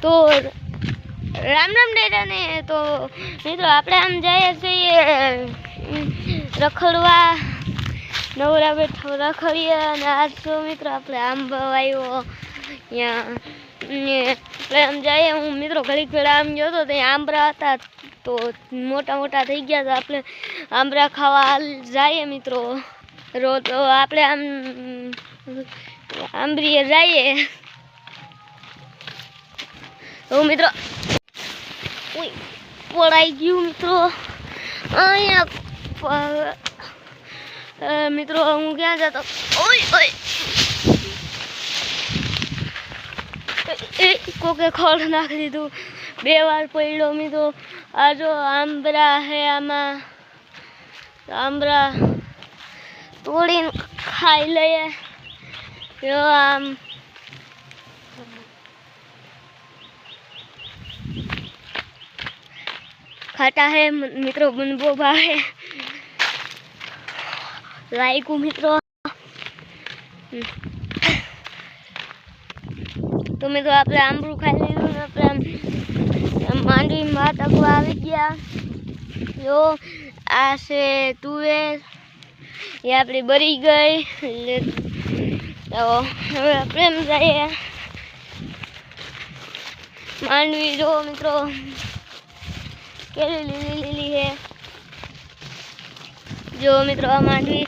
તો રામ રામ ડેરાને. તો મિત્રો આપણે આમ જઈએ છીએ રખડવા, નવરા બેઠા રખડીએ. અને આજ તો મિત્રો આપણે આંબો આવ્યો ત્યાં આપણે આમ જઈએ. હું મિત્રો ઘડીક પહેલાં આમ ગયો હતો ત્યાં આંબરા હતા, તો મોટા મોટા થઈ ગયા. તો આપણે આંબરા ખાવા જઈએ મિત્રો. તો આપણે આમ આંબરીએ જઈએ. તો મિત્રો પડાઈ ગયું મિત્રો અહીંયા. મિત્રો હું ક્યાં જતો, કોકે ખોળ નાખી દીધું, 2 વાર પડ્યો મિત્રો. આ જો આંબરા હે, આમાં આંબરા તોડીને ખાઈ લઈએ. જો આમ ખાટા હે મિત્રો, મને બહુ ભાવે. લાઈકું મિત્રો. તો મિત્રો આપણે આંબરું ખાઈ લીધું ને આપણે માંડવી ભાત આપવા આવી ગયા. જો આ છે તુવેર, એ આપણી બળી ગઈ. તો હવે આપણે એમ જઈએ માંડવી. જો મિત્રો કેવી લીલી લીલી છે. જો મિત્રો આ માંડવી.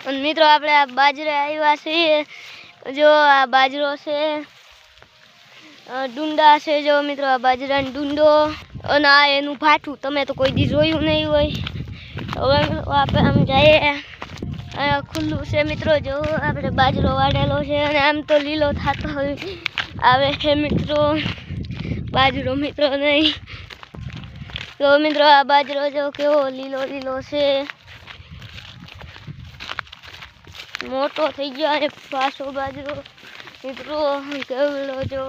અને મિત્રો આપણે આ બાજરા આવ્યા છીએ. જો આ બાજરો છે, ડુંડા છે. જો મિત્રો આ બાજરાનો ડુંડો, અને આ એનું ભાઠું. તમે તો કોઈ દી જોયું નહીં હોય. હવે આપણે આમ જઈએ. અહીંયા ખુલ્લું છે મિત્રો. જો આપણે બાજરો વાળેલો છે, અને આમ તો લીલો થતો આવે છે મિત્રો. બાજરો મિત્રો નહીં. તો મિત્રો આ બાજરો જો કેવો લીલો લીલો છે, મોટો થઈ ગયો. અને પાછો બાજરો મિત્રો કેવડો જો.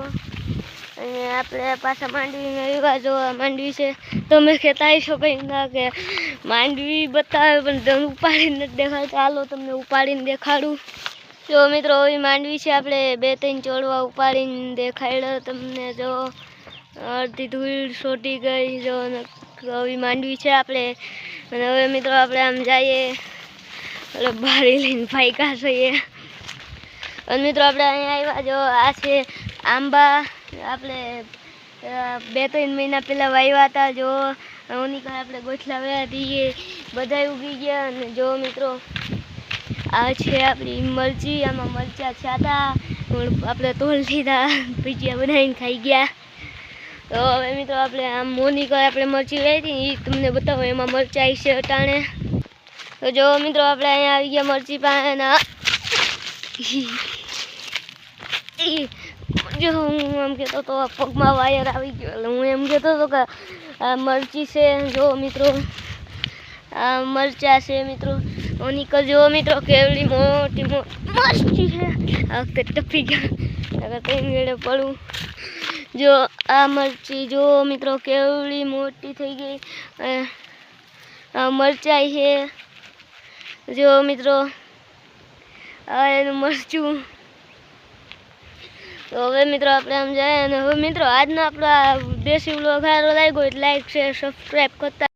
અને આપણે પાછા માંડવીને એવા જો માંડવી છે. તમે કહેતા હશો કંઈ ના કે માંડવી બતાવે પણ તમે ઉપાડીને નથી દેખાડતા. ચાલો તમને ઉપાડીને દેખાડું. જો મિત્રો એ માંડવી છે. આપણે 2-3 ચોળવા ઉપાડીને દેખાડ્યો તમને. જો અડધી ધૂળ છોટી ગઈ. જો આવી માંડવી છે આપણે. અને હવે મિત્રો આપણે આમ જઈએ, એટલે બારી લઈને ફાયકા થઈએ. અને મિત્રો આપણે અહીંયા આવ્યા. જો આ છે આંબા. આપણે 2-3 મહિના પહેલાં વાવ્યા હતા. જો ઓની કાંઈ આપણે ગોઠલા વ્યા હતી, બધા ઉગી ગયા. અને જો મિત્રો આ છે આપણી મરચી. આમાં મરચાં થયા હતા, આપણે તોલ લીધા, ભજીયા બનાવીને ખાઈ ગયા. તો હવે મિત્રો આપણે આમ મોનિકા આપણે મરચી લઈ હતી, એ તમને બતાવો. એમાં મરચાં છે અટાણે. તો જો મિત્રો આપણે અહીંયા આવી ગયા મરચી પાસેના. જો હું એમ કહેતો હતો પગમાં વાયર આવી ગયો, એટલે હું એમ કહેતો હતો કે આ મરચી છે. જો મિત્રો આ મરચાં છે મિત્રો. ઓનિકલ જો મિત્રો કેવડી મોટી મરચી છે. આ વખતે ટપી ગયા, કઈ વેળે પડું. જો આ મરચી જો મિત્રો કેવડી મોટી થઈ ગઈ. આ મરચાઈ છે. જો મિત્રો આ એનું મરચું. તો હવે મિત્રો આપણે આમ જાય. અને હવે મિત્રો આજનો આપણો દેશી વ્લોગ સારો લાગ્યો, લાઈક શેર સબસ્ક્રાઈબ કરતા